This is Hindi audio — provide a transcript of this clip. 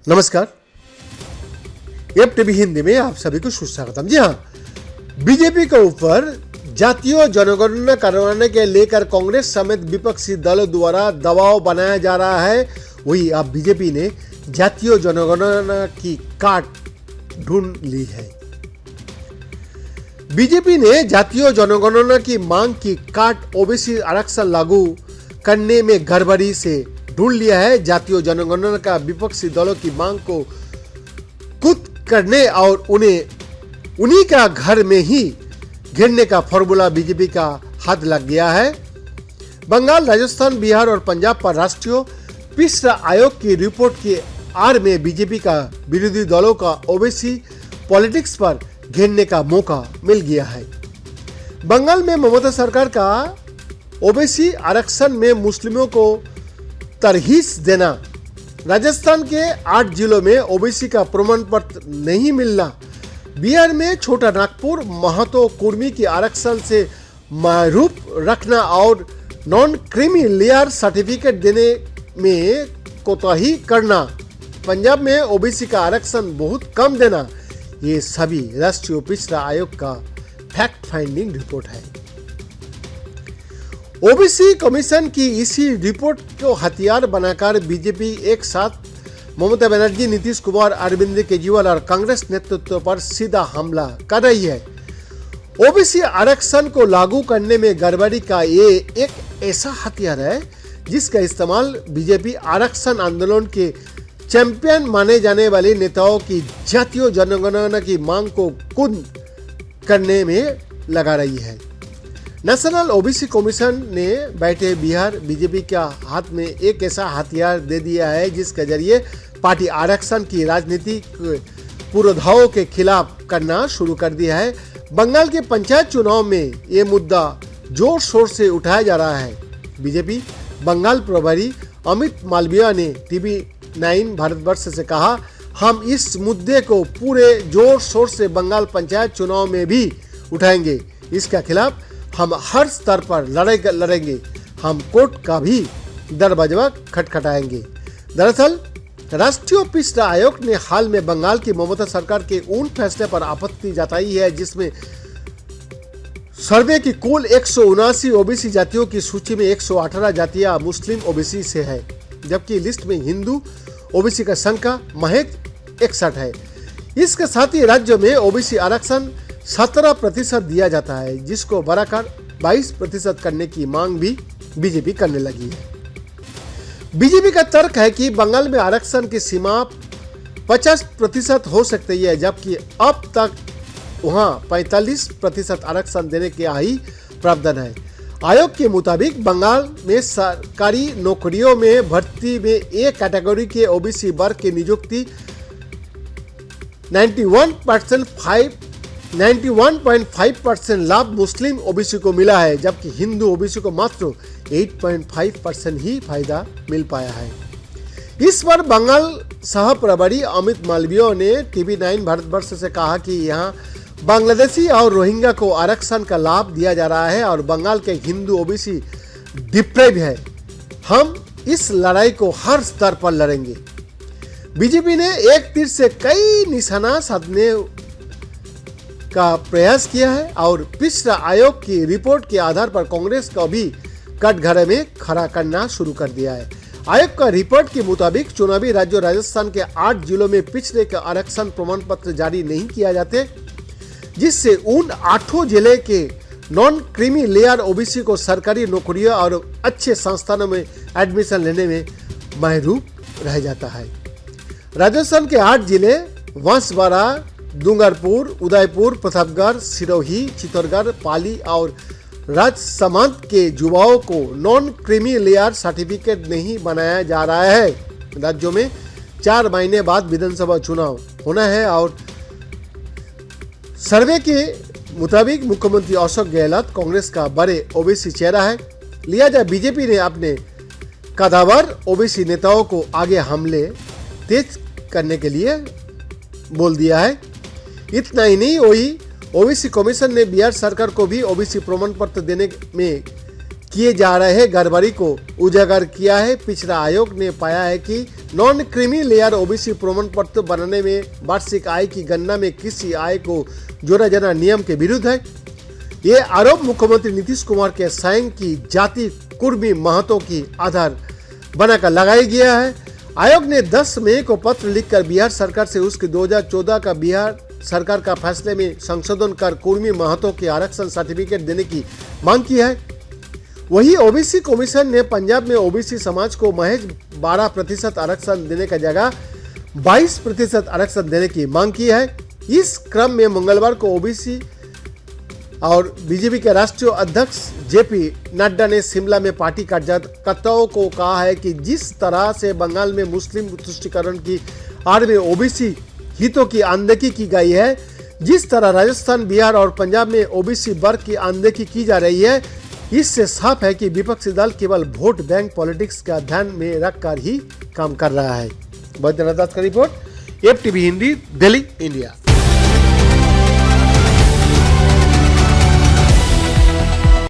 नमस्कार, एफ टीवी हिंदी में आप सभी को सुस्वागतम। जी हाँ, बीजेपी के ऊपर जातीय जनगणना करवाने के लेकर कांग्रेस समेत विपक्षी दलों द्वारा दबाव बनाया जा रहा है। वही अब बीजेपी ने जातीय जनगणना की काट ढूंढ ली है। बीजेपी ने जातीय जनगणना की मांग की काट ओबीसी आरक्षण लागू करने में गड़बड़ी से ढूंढ लिया है। जातीय जनगणना का विपक्षी दलों की मांग को कुत करने और उन्हीं का घर में ही घेरने का फॉर्मूला बीजेपी का हाथ लग गया है। बंगाल, राजस्थान, बिहार और पंजाब पर राष्ट्रीय पिछड़ा आयोग की रिपोर्ट की आड़ में बीजेपी का विरोधी दलों का ओबीसी पॉलिटिक्स पर घेरने का मौका मिल गया है। बंगाल में ममता सरकार का ओबीसी आरक्षण में मुस्लिमों को तरहीस देना, राजस्थान के 8 जिलों में ओबीसी का प्रमाण पत्र नहीं मिलना, बिहार में छोटा नागपुर महतो कुर्मी की आरक्षण से महरूम रखना और नॉन क्रीमी लेयर सर्टिफिकेट देने में कोताही करना, पंजाब में ओबीसी का आरक्षण बहुत कम देना, ये सभी राष्ट्रीय पिछड़ा आयोग का फैक्ट फाइंडिंग रिपोर्ट है। ओबीसी कमीशन की इसी रिपोर्ट को हथियार बनाकर बीजेपी एक साथ ममता बनर्जी, नीतीश कुमार, अरविंद केजरीवाल और कांग्रेस नेतृत्व पर सीधा हमला कर रही है। ओबीसी आरक्षण को लागू करने में गड़बड़ी का ये एक ऐसा हथियार है जिसका इस्तेमाल बीजेपी आरक्षण आंदोलन के चैंपियन माने जाने वाले नेताओं की जातीय जनगणना की मांग को कुंद करने में लगा रही है। नेशनल ओबीसी कमीशन ने बैठे बिहार बीजेपी के हाथ में एक ऐसा हथियार दे दिया है जिसके जरिए पार्टी आरक्षण की राजनीति पूर्वधाओं के खिलाफ करना शुरू कर दिया है। बंगाल के पंचायत चुनाव में ये मुद्दा जोर शोर से उठाया जा रहा है। बीजेपी बंगाल प्रभारी अमित मालविया ने TV9 भारतवर्ष से कहा, हम इस मुद्दे को पूरे जोर शोर से बंगाल पंचायत चुनाव में भी उठाएंगे। इसके खिलाफ हम हर स्तर पर लड़ेंगे। हम कोर्ट का भी दरवाजा खटखटाएंगे। दरअसल राष्ट्रीय पिछड़ा आयोग ने हाल में बंगाल की ममता सरकार के उन फैसले पर आपत्ति जताई है जिसमें सर्वे की कुल 179 ओबीसी जातियों की सूची में 118 जातियां मुस्लिम ओबीसी से है, जबकि लिस्ट में हिंदू ओबीसी का संख्या महज 61 है। इसके साथ ही राज्य में ओबीसी आरक्षण 17% दिया जाता है, जिसको बढ़ाकर 22% करने की मांग भी बीजेपी करने लगी है। बीजेपी का तर्क है कि बंगाल में आरक्षण की सीमा 50% हो सकती है, जबकि अब तक वहां 45% आरक्षण देने के ही प्रावधान है। आयोग के मुताबिक बंगाल में सरकारी नौकरियों में भर्ती में ए कैटेगरी के ओबीसी वर्ग की नियुक्ति 91.5% लाभ मुस्लिम ओबीसी को मिला है, जबकि हिंदू ओबीसी को मात्र 8.5% ही फायदा मिल पाया है। इस पर बंगाल सह प्रभारी अमित मालवीय ने TV9 भारतवर्ष से कहा कि यहाँ बांग्लादेशी और रोहिंग्या को आरक्षण का लाभ दिया जा रहा है और बंगाल के हिंदू ओबीसी डिप्राइव है। हम इस लड़ाई को हर स्तर पर लड़ेंगे। बीजेपी ने एक तीर से कई निशाना साधने का प्रयास किया है और पिछड़ा आयोग की रिपोर्ट के आधार पर कांग्रेस को भी कटघरे में खड़ा करना शुरू कर दिया है। आयोग का रिपोर्ट के मुताबिक चुनावी राज्य राजस्थान के 8 जिलों में पिछड़े का आरक्षण प्रमाण पत्र जारी नहीं किया जाते, जिससे उन 8 जिले के नॉन क्रीमी लेयर ओबीसी को सरकारी नौकरियों और अच्छे संस्थानों में एडमिशन लेने में महरूम रह जाता है। राजस्थान के 8 जिले बांसवाड़ा, डूंगरपुर, उदयपुर, प्रतापगढ़, सिरोही, चित्तौड़गढ़, पाली और राजसमंद के युवाओं को नॉन क्रीमी लेयर सर्टिफिकेट नहीं बनाया जा रहा है। राज्यों में 4 महीने बाद विधानसभा चुनाव होना है और सर्वे के मुताबिक मुख्यमंत्री अशोक गहलोत कांग्रेस का बड़े ओबीसी चेहरा है। लिहाजा बीजेपी ने अपने कदावर ओबीसी नेताओं को आगे हमले तेज करने के लिए बोल दिया है। इतना ही नहीं, वही ओबीसी कमीशन ने बिहार सरकार को भी ओबीसी प्रमाण पत्र देने में किए जा रहे गड़बड़ी को उजागर किया है। पिछड़ा आयोग ने पाया है कि नॉन क्रीमी लेयर ओबीसी प्रमाण पत्र बनाने में वार्षिक आय की गणना में किसी आय को जोड़ा जाना नियम के विरुद्ध है। ये आरोप मुख्यमंत्री नीतीश कुमार के स्वयं की जाति कुर्मी महतो की आधार बनाकर लगाया गया है। आयोग ने 10 मई को पत्र लिखकर बिहार सरकार से उसके 2014 का बिहार सरकार का फैसले में संशोधन कर कुर्मी महतो के आरक्षण सर्टिफिकेट देने की मांग की है। वही ओबीसी कमीशन ने पंजाब में ओबीसी समाज को महज 12% आरक्षण देने का जगह 22% आरक्षण देने की मांग की है। इस क्रम में मंगलवार को ओबीसी और बीजेपी के राष्ट्रीय अध्यक्ष जेपी नड्डा ने शिमला में पार्टी कार्यकर्ताओं को कहा है कि जिस तरह से बंगाल में मुस्लिम तुष्टीकरण की आड़ में ओबीसी हितों की अनदेखी की गई है, जिस तरह राजस्थान, बिहार और पंजाब में ओबीसी वर्ग की अनदेखी की जा रही है, इससे साफ है कि विपक्षी दल केवल वोट बैंक पॉलिटिक्स का ध्यान में रखकर ही काम कर रहा है। वैद्यनाथ दास का report, FTV Hindi, Delhi, India.